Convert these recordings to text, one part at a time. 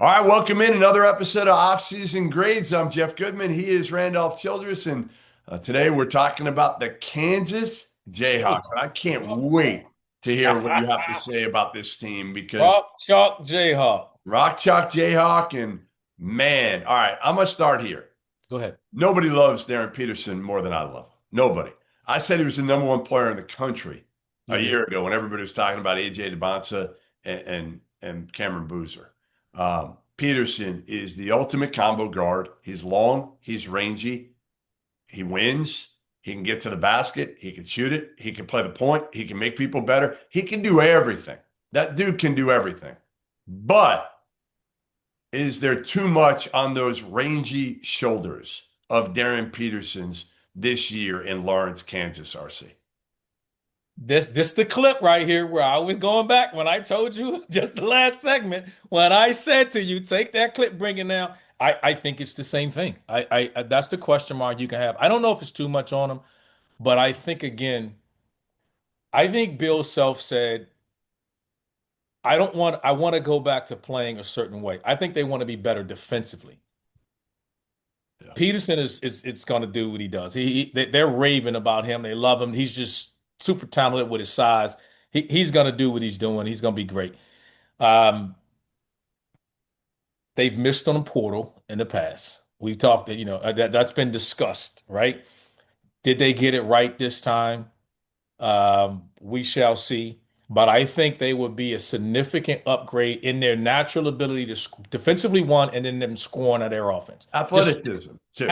All right, welcome in another episode of Off-Season Grades. I'm Jeff Goodman. He is Randolph Childress, and today we're talking about the Kansas Jayhawks. And I can't wait to hear what you have to say about this team because Rock Chalk Jayhawk. Rock Chalk Jayhawk and man, all right, I'm gonna start here. Go ahead. Nobody loves Darryn Peterson more than I love him. Nobody. I said he was the number one player in the country You a did. year ago when everybody was talking about AJ DeBonsa and Cameron Boozer. Peterson is the ultimate combo guard. He's long, he's rangy, he wins, he can get to the basket, he can shoot it, he can play the point, he can make people better. He can do everything. That dude can do everything. But is there too much on those rangy shoulders of Darryn Peterson's this year in Lawrence, Kansas, RC? This the clip right here where I was going back when I told you just the last segment when I said to you, take that clip, bring it now. I think it's the same thing. I that's the question mark you can have. I don't know if it's too much on him, but I think again, I think Bill Self said, I want to go back to playing a certain way. I think they want to be better defensively. Yeah. Peterson is it's going to do what he does. They're raving about him. They love him. He's just super talented with his size. He's going to do what he's doing. He's going to be great. Um, they've missed on a portal in the past. We've talked that that's been discussed, right? Did they get it right this time? We shall see. But I think they would be a significant upgrade in their natural ability to defensively one, and then them scoring at their offense. Just Athleticism, too.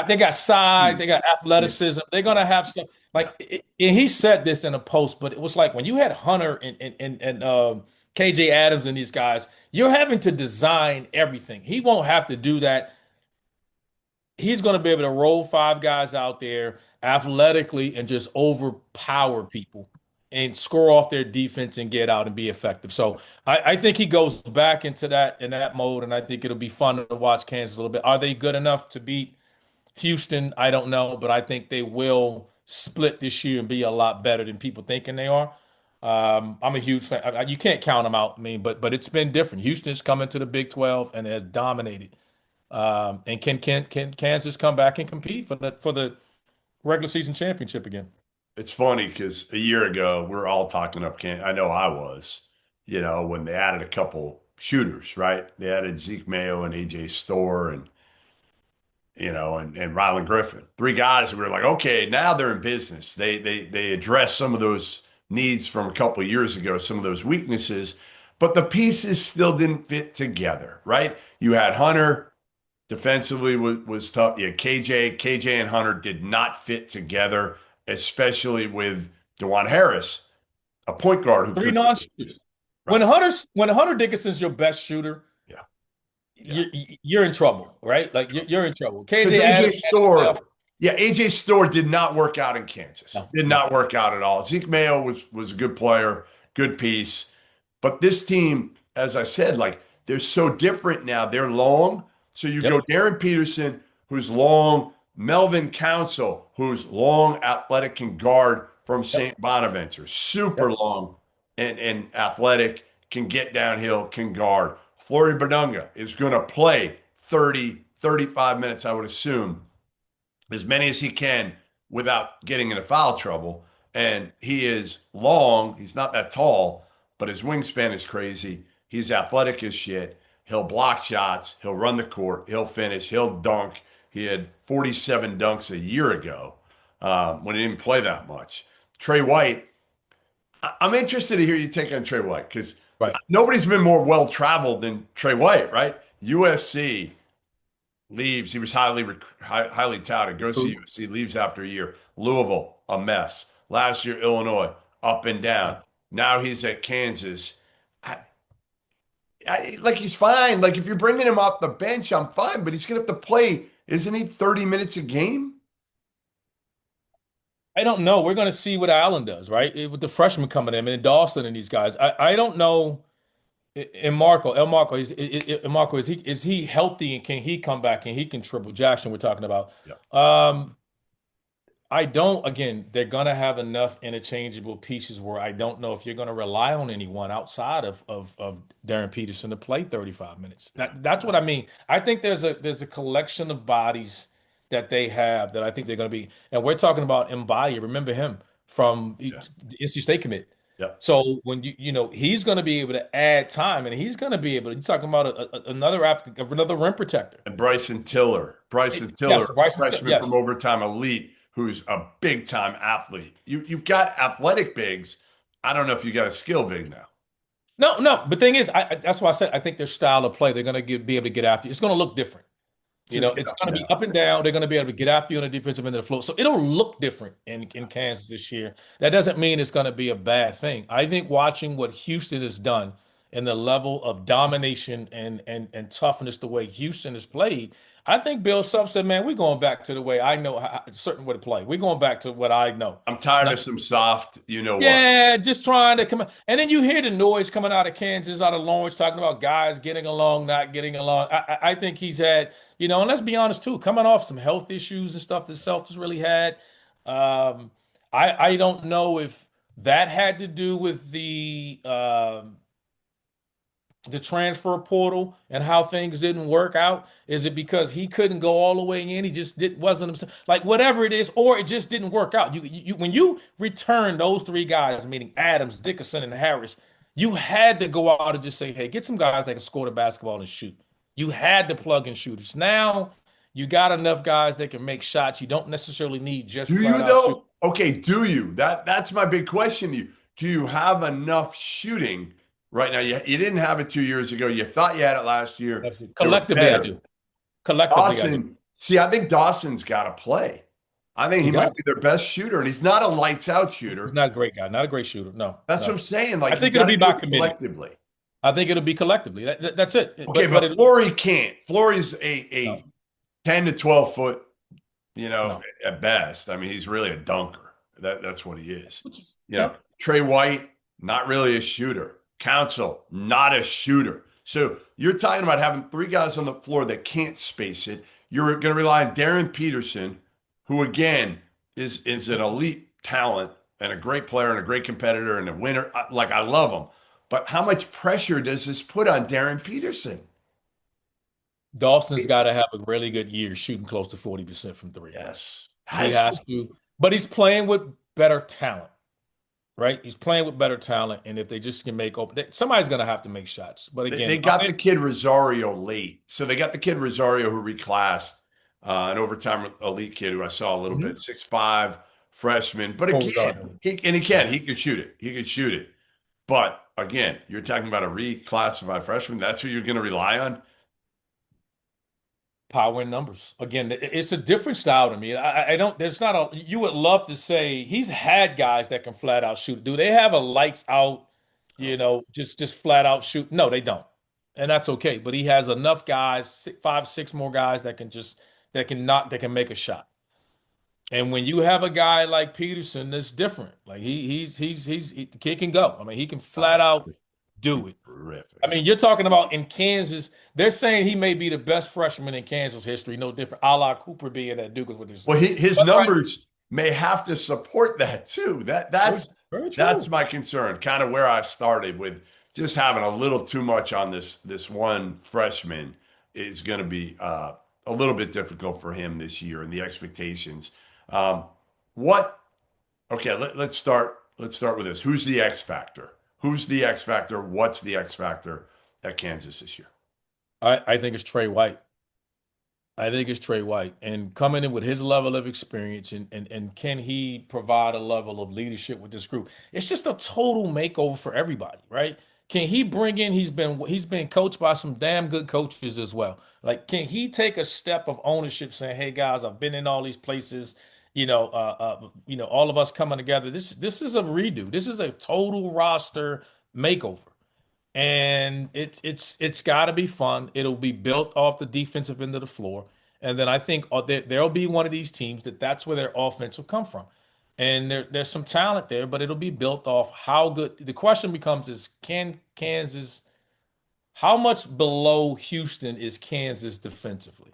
they got size, they got Yeah. athleticism. They're gonna have stuff Yeah. and he said this in a post, but it was like when you had Hunter and KJ Adams and these guys, you're having to design everything. He won't have to do that. He's going to be able to roll five guys out there athletically and just overpower people and score off their defense and get out and be effective. So I think he goes back into that mode, and I think it'll be fun to watch Kansas a little bit. Are they good enough to beat Houston? I don't know, but I think they will split this year and be a lot better than people thinking they are. I'm a huge fan. You can't count them out. I mean, but it's been different. Houston has come into the Big 12 and has dominated. And can Kansas come back and compete for the regular season championship again? It's funny because a year ago, we were all talking up I know I was, when they added a couple shooters, right? They added Zeke Mayo and AJ Storr and Rylan Griffin. Three guys that were like, okay, now they're in business. They address some of those needs from a couple of years ago, some of those weaknesses, but the pieces still didn't fit together, right? You had Hunter defensively was tough. Yeah, KJ and Hunter did not fit together, especially with DeJuan Harris, a point guard who Three could, non-shooters. right? When Hunter Dickinson's your best shooter, Yeah, yeah. you're in trouble, right? Like you're in trouble. Because KJ AJ Adams had himself. Storr, yeah, AJ Storr did not work out in Kansas. No, Did no. not work out at all. Zeke Mayo was a good player, good piece. But this team, as I said, like they're so different now. They're long. So you go Yep. Darren Peterson, who's long, Melvin Council, who's long, athletic, can guard from Yep. St. Bonaventure, super Yep. long and athletic, can get downhill, can guard. Flory Badunga is going to play 30, 35 minutes, I would assume, as many as he can without getting into foul trouble. And he is long. He's not that tall, but his wingspan is crazy. He's athletic as shit. He'll block shots. He'll run the court. He'll finish. He'll dunk. He had 47 dunks a year ago when he didn't play that much. Trey White, I'm interested to hear you take on Trey White because Right. nobody's been more well traveled than Trey White, right? USC leaves. He was highly touted. Goes to Who- USC, leaves after a year. Louisville, a mess. Last year, Illinois, up and down. Now he's at Kansas. I, like he's fine. Like if you're bringing him off the bench, I'm fine. But he's gonna have to play, isn't he? 30 minutes a game. I don't know. We're going to see what Allen does, right? With the freshmen coming in and Dawson and these guys. I don't know. And Marco, El Marco, Marco, is he healthy and can he come back and he can triple Jackson we're talking about. Yeah. Um, I don't, again, they're going to have enough interchangeable pieces where I don't know if you're going to rely on anyone outside of Darren Peterson to play 35 minutes. Yeah. That's what I mean. I think there's a collection of bodies that they have that I think they're going to be, and we're talking about Mbaye. Remember him from the Yeah. NC State commit. Yep. So when he's going to be able to add time, and he's going to be able to. You're talking about another rim protector. And Bryson Tiller. Bryson Yes, Tiller, Bryson. freshman Yes. from Overtime Elite, who's a big time athlete. You've got athletic bigs. I don't know if you got a skill big now. No, no. But thing is, that's why I said I think their style of play, they're going to be able to get after you. It's going to look different. Just get It's up going and to be down. up and down. They're going to be able to get after you on the defensive end of the floor. So it'll look different in Kansas this year. That doesn't mean it's going to be a bad thing. I think watching what Houston has done and the level of domination and toughness, the way Houston has played, I think Bill Self said, man, we're going back to the way I know a certain way to play. We're going back to what I know. I'm tired of some soft, you know what? Yeah, just trying to come. And then you hear the noise coming out of Kansas, out of Lawrence, talking about guys getting along, not getting along. I think he's had, and let's be honest too, coming off some health issues and stuff that Self has really had. Um, I don't know if that had to do with the transfer portal and how things didn't work out? Is it because he couldn't go all the way in? He just wasn't himself. Like whatever it is, or it just didn't work out. When you return those three guys, meaning Adams, Dickerson, and Harris, you had to go out and just say, hey, get some guys that can score the basketball and shoot. You had to plug in shooters. Now you got enough guys that can make shots. You don't necessarily need just Do you flat out shoot. though? Okay, do you? That's my big question to you. Do you have enough shooting right now? You didn't have it 2 years ago. You thought you had it last year. You were Collectively, I better. do. Collectively, I do. Dawson, see, I think Dawson's got to play. I think He he does. might be their best shooter, and he's not a lights out He's shooter. not a great guy, not a great shooter. No, That's what no. I'm saying. I Like you think it'll got to be do by it committee. collectively. I think it'll be collectively. That's it. Okay, But but Flory can't. Flory's no, a 10 to 12 foot, no. at best. I mean, he's really a dunker. That's what he is. Yeah. Trey White, not really a shooter. Council, not a shooter. So you're talking about having three guys on the floor that can't space it. You're going to rely on Darren Peterson, who again is an elite talent and a great player and a great competitor and a winner. Like I love him. But how much pressure does this put on Darren Peterson? Dawson's got to have a really good year shooting close to 40% from three. Yes. He has to. But he's playing with better talent, right? He's playing with better talent. And if they just can make open, somebody's going to have to make shots. But They again, got the kid Rosario late. So they got the kid Rosario who reclassed, an overtime elite kid who I saw a little bit, 6'5", freshman. But again, he can shoot it. He can shoot it. But again, you're talking about a reclassified freshman. That's who you're going to rely on. power in numbers. Again, it's a different style to me. I don't, there's not a, you would love to say he's had guys that can flat out shoot. Do they have a lights out, just flat out shoot? No, they don't. And that's okay. But he has enough guys, 5, 6 more guys that can make a shot. And when you have a guy like Peterson, that's different. Like the kid can go. I mean, he can flat out do it. Terrific. I mean, you're talking about in Kansas, they're saying he may be the best freshman in Kansas history, no different, a la Cooper being at Duke is what they're saying. Well, his numbers may have to support that too. That's my concern. Kind of where I started with just having a little too much on this one freshman is going to be a little bit difficult for him this year and the expectations. What? Okay, let's start. Let's start with this. Who's the X factor? Who's the X factor? What's the X factor at Kansas this year? I think it's Trey White. I think it's Trey White. And coming in with his level of experience and can he provide a level of leadership with this group? It's just a total makeover for everybody, right? Can he bring in, he's been coached by some damn good coaches as well. Like, can he take a step of ownership saying, hey guys, I've been in all these places, all of us coming together. This is a redo. This is a total roster makeover. And it's got to be fun. It'll be built off the defensive end of the floor, and then I think there'll be one of these teams that's where their offense will come from, and there's some talent there, but it'll be built off how good. The question becomes is can Kansas, how much below Houston is Kansas defensively,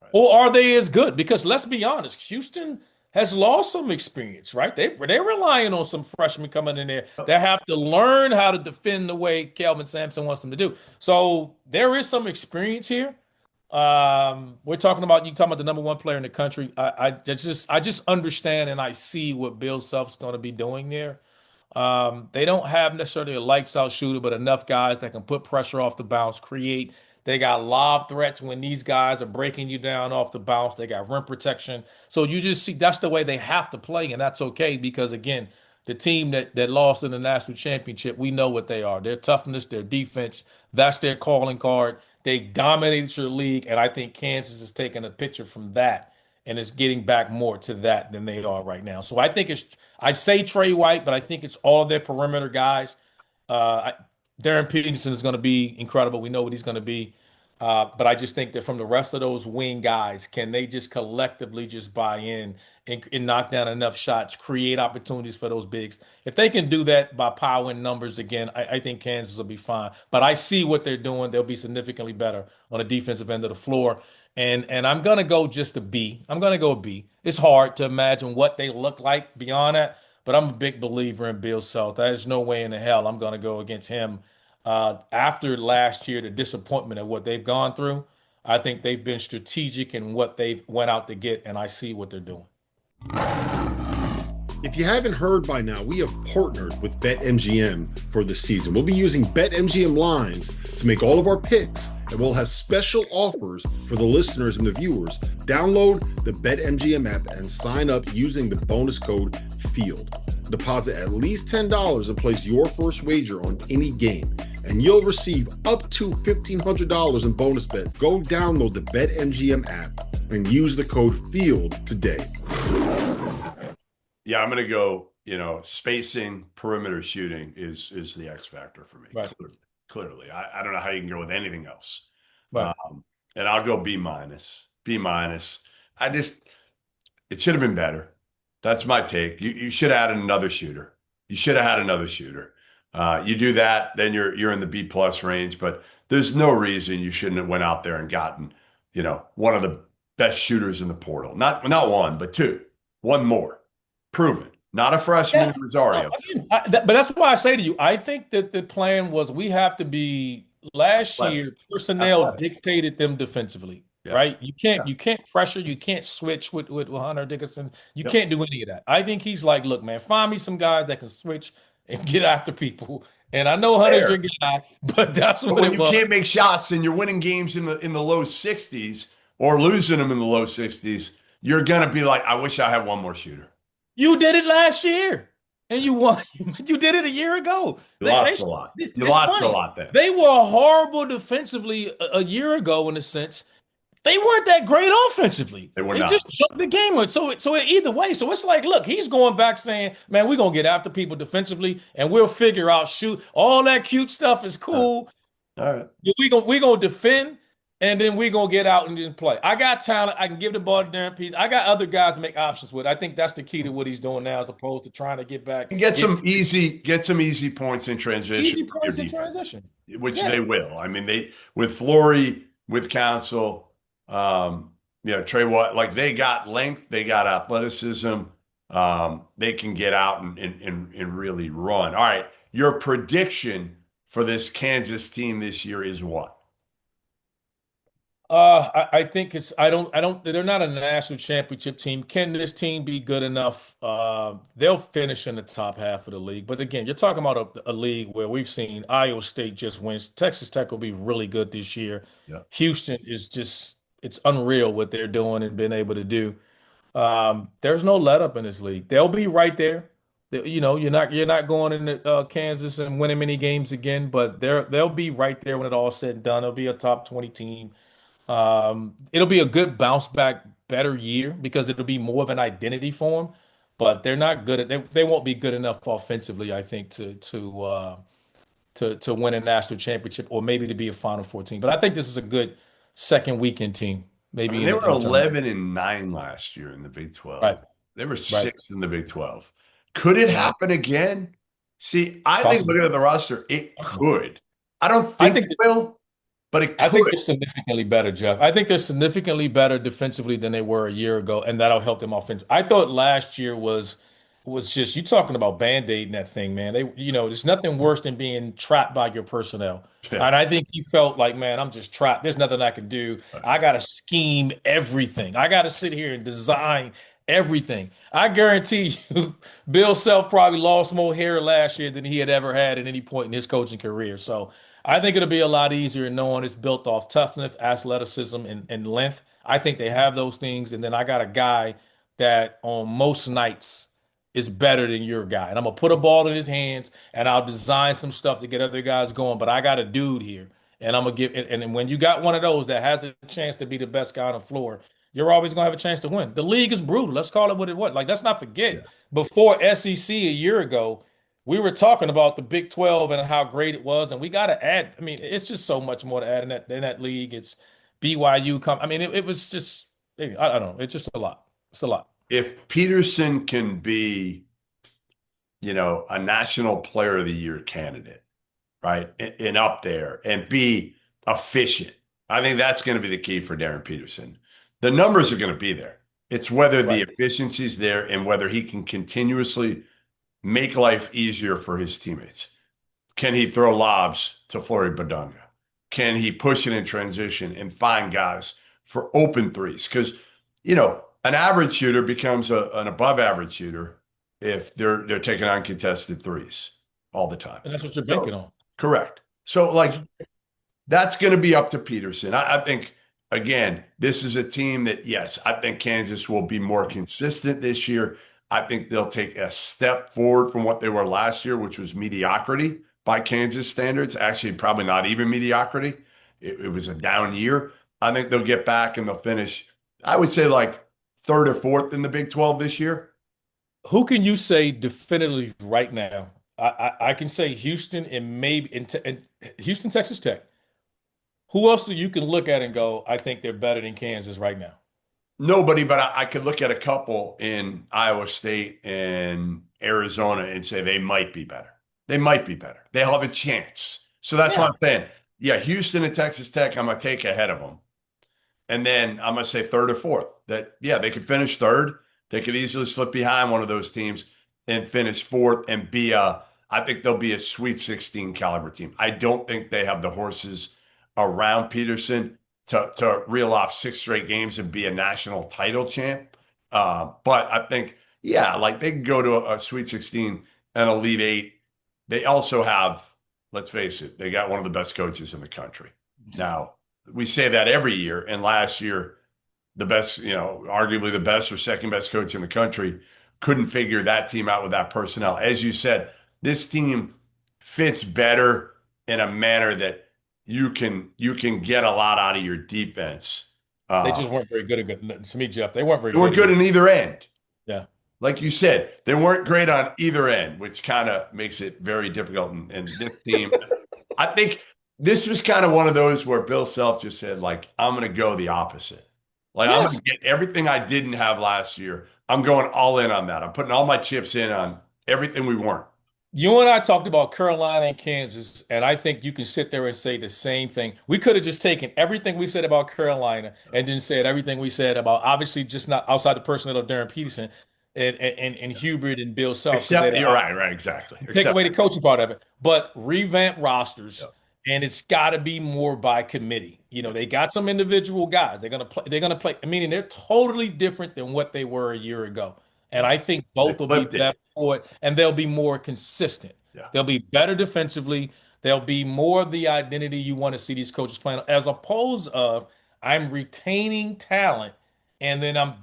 Right. or are they as good? Because let's be honest, Houston has lost some experience, right? They're relying on some freshmen coming in there that have to learn how to defend the way Kelvin Sampson wants them to do. So there is some experience here. We're talking about you talking about the number one player in the country. I just understand and I see what Bill Self's going to be doing there. They don't have necessarily a lights out shooter, but enough guys that can put pressure off the bounce, create. They got lob threats when these guys are breaking you down off the bounce. They got rim protection. So you just see that's the way they have to play, and that's okay because again, the team that lost in the national championship, we know what they are. Their toughness, their defense, that's their calling card. They dominated your league, and I think Kansas is taking a picture from that and is getting back more to that than they are right now. So I think I say Trey White, but I think it's all of their perimeter guys. Uh, Darren Peterson is going to be incredible. We know what he's going to be. But I just think that from the rest of those wing guys, can they just collectively just buy in and knock down enough shots, create opportunities for those bigs? If they can do that by power and numbers again, I think Kansas will be fine. But I see what they're doing. They'll be significantly better on the defensive end of the floor. And I'm gonna go just a B. I'm gonna go a B. It's hard to imagine what they look like beyond that, but I'm a big believer in Bill Self. There's no way in the hell I'm gonna go against him. After last year, the disappointment of what they've gone through, I think they've been strategic in what they've went out to get, and I see what they're doing. If you haven't heard by now, we have partnered with BetMGM for the season. We'll be using BetMGM lines to make all of our picks, and we'll have special offers for the listeners and the viewers. Download the BetMGM app and sign up using the bonus code FIELD. Deposit at least $10 and place your first wager on any game, and you'll receive up to $1,500 in bonus bets. Go download the BetMGM app and use the code FIELD today. Yeah, I'm going to go, spacing, perimeter shooting is the X factor for me. Right. Clearly. I don't know how you can go with anything else. Right. And I'll go B minus. B minus. It should have been better. That's my take. You should have had another shooter. You should have had another shooter. You do that, then you're in the B plus range. But there's no reason you shouldn't have went out there and gotten, one of the best shooters in the portal. Not one, but two. One more. Proven. Not a freshman in Rosario. But that's why I say to you, I think that the plan was we have to be last year personnel dictated them defensively, right? You can't pressure, you can't switch with Hunter Dickinson. You can't do any of that. I think he's like, look, man, find me some guys that can switch and get after people. And I know Hunter's your guy, but that's what when it was. You can't make shots and you're winning games in the low 60s or losing them in the low 60s, you're gonna be like, I wish I had one more shooter. You did it last year, and you won. You did it a year ago. You lost a lot. You lost a lot then. They were horrible defensively a year ago in a sense. They weren't that great offensively. They just jumped the game. So either way, so it's like, look, he's going back saying, man, we're going to get after people defensively, and we'll figure out shoot. All that cute stuff is cool. All right. We're going to defend. And then we're going to get out and then play. I got talent. I can give the ball to Darren Peterson. I got other guys to make options with. I think that's the key to what he's doing now as opposed to trying to get back. And get some easy points in transition. Easy points in transition. Which they will. I mean, with Flory, with Council, Trey White, like they got length, they got athleticism. They can get out and really run. All right. Your prediction for this Kansas team this year is what? I think they're not a national championship team. Can this team be good enough? They'll finish in the top half of the league. But again, you're talking about a league where we've seen Iowa State just wins. Texas Tech will be really good this year. Yeah. Houston is it's unreal what they're doing and been able to do. There's no let up in this league. They'll be right there. You're not going into Kansas and winning many games again, but they'll be right there when it all said and done. They'll be a top 20 team. It'll be a good bounce back, better year because it'll be more of an identity for them. But they're not good they won't be good enough offensively, I think, to win a national championship or maybe to be a Final Four team. But I think this is a good second weekend team. Maybe they were 11-9 last year in the Big 12. Right. They were sixth in the Big 12. Could it happen again? See, I think looking at the roster, it could. I don't think it will. but it I think could. they're significantly better, Jeff. I think they're significantly better defensively than they were a year ago, and that'll help them offensively. I thought last year was just you talking about band-aiding that thing, man. There's nothing worse than being trapped by your personnel. Yeah. And I think he felt like, man, I'm just trapped. There's nothing I can do. Right. I gotta scheme everything. I gotta sit here and design everything. I guarantee you, Bill Self probably lost more hair last year than he had ever had at any point in his coaching career. So I think it'll be a lot easier knowing it's built off toughness, athleticism, and length. I think they have those things. And then I got a guy that on most nights is better than your guy. And I'm gonna put a ball in his hands and I'll design some stuff to get other guys going. But I got a dude here. And I'm gonna give and when you got one of those that has the chance to be the best guy on the floor, you're always gonna have a chance to win. The league is brutal. Let's call it what it was. Like, let's not Yeah. forget, before SEC a year ago, we were talking about the Big 12 and how great it was, and we got to add. I mean, it's just so much more to add in that league. It's BYU come. I mean, it was just I don't know. It's just a lot. It's a lot. If Peterson can be, a national player of the year candidate, right? And up there and be efficient. I think that's going to be the key for Darren Peterson. The numbers are going to be there. It's whether the Right. efficiency's there and whether he can continuously make life easier for his teammates. Can he throw lobs to Flory Badunga? Can he push it in transition and find guys for open threes? Because, an average shooter becomes an above average shooter if they're taking on contested threes all the time. And that's what you're banking So, on. correct. So, like, that's going to be up to Peterson. I think, again, this is a team that, yes, I think Kansas will be more consistent this year. I think they'll take a step forward from what they were last year, which was mediocrity by Kansas standards. Actually, probably not even mediocrity. It was a down year. I think they'll get back and they'll finish, I would say, like third or fourth in the Big 12 this year. Who can you say definitively right now? I can say Houston and maybe and Houston, Texas Tech. Who else do you can look at and go, I think they're better than Kansas right now? Nobody, but I could look at a couple in Iowa State and Arizona and say they might be better. They might be better. They'll have a chance. So that's what Yeah. I'm saying. Yeah, Houston and Texas Tech, I'm going to take ahead of them. And then I'm going to say third or fourth. That, yeah, they could finish third. They could easily slip behind one of those teams and finish fourth and I think they'll be a Sweet 16 caliber team. I don't think they have the horses around Peterson to reel off 6 straight games and be a national title champ. But I think, yeah, like they can go to a Sweet 16 and Elite Eight. They also have, let's face it, they got one of the best coaches in the country. Now, we say that every year, and last year, the best, arguably the best or second best coach in the country couldn't figure that team out with that personnel. As you said, this team fits better in a manner that you can get a lot out of your defense. They just weren't very good to me, Jeff. They weren't very They were good. good in either end. Yeah. Like you said, they weren't great on either end, which kind of makes it very difficult. And this team, I think this was kind of one of those where Bill Self just said, like, I'm going to go the opposite. Like, I'm going Yes. to get everything I didn't have last year. I'm going all in on that. I'm putting all my chips in on everything we weren't. You and I talked about Carolina and Kansas, and I think you can sit there and say the same thing. We could have just taken everything we said about Carolina and then said everything we said about obviously just not outside the personnel of Darren Peterson and Hubert and Bill Self because Except, they you're right, exactly. take Except, away the coaching part of it, but revamp rosters, yeah, and it's got to be more by committee. They got some individual guys. They're gonna play. They're gonna play. Meaning they're totally different than what they were a year ago, and yeah. I think They both will be flipped it. better for it, and they'll be more consistent. Yeah. They'll be better defensively. They'll be more of the identity you want to see these coaches playing, as opposed of I'm retaining talent and then I'm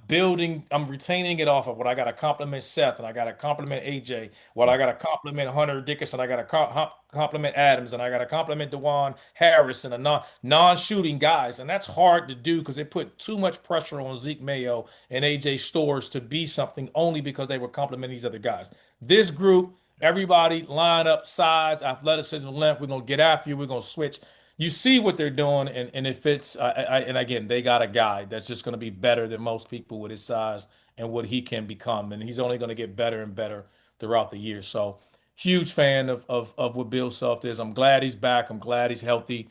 retaining it off of what I got to compliment Seth and I got to compliment AJ, what I got to compliment Hunter Dickinson, I got to compliment Adams, and I got to compliment Dewan Harris and a non-shooting guys. And that's hard to do because they put too much pressure on Zeke Mayo and AJ Stores to be something only because they were complimenting these other guys. This group, everybody line up, size, athleticism, length. We're going to get after you. We're going to switch. You see what they're doing, and it fits. And again, they got a guy that's just going to be better than most people with his size and what he can become, and he's only going to get better and better throughout the year. So, huge fan of what Bill Self is. I'm glad he's back. I'm glad he's healthy.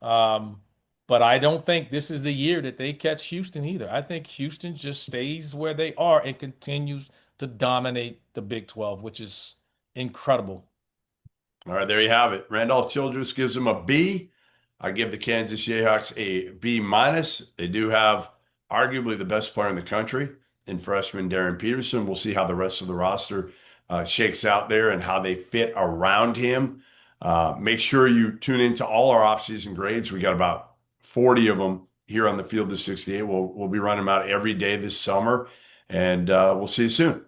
Um, but I don't think this is the year that they catch Houston either. I think Houston just stays where they are and continues to dominate the Big 12, which is incredible. All right, there you have it. Randolph Childress gives them a B. I give the Kansas Jayhawks a B minus. They do have arguably the best player in the country in freshman Darryn Peterson. We'll see how the rest of the roster shakes out there and how they fit around him. Make sure you tune into all our offseason grades. We got about 40 of them here on the Field of 68. We'll be running them out every day this summer, and we'll see you soon.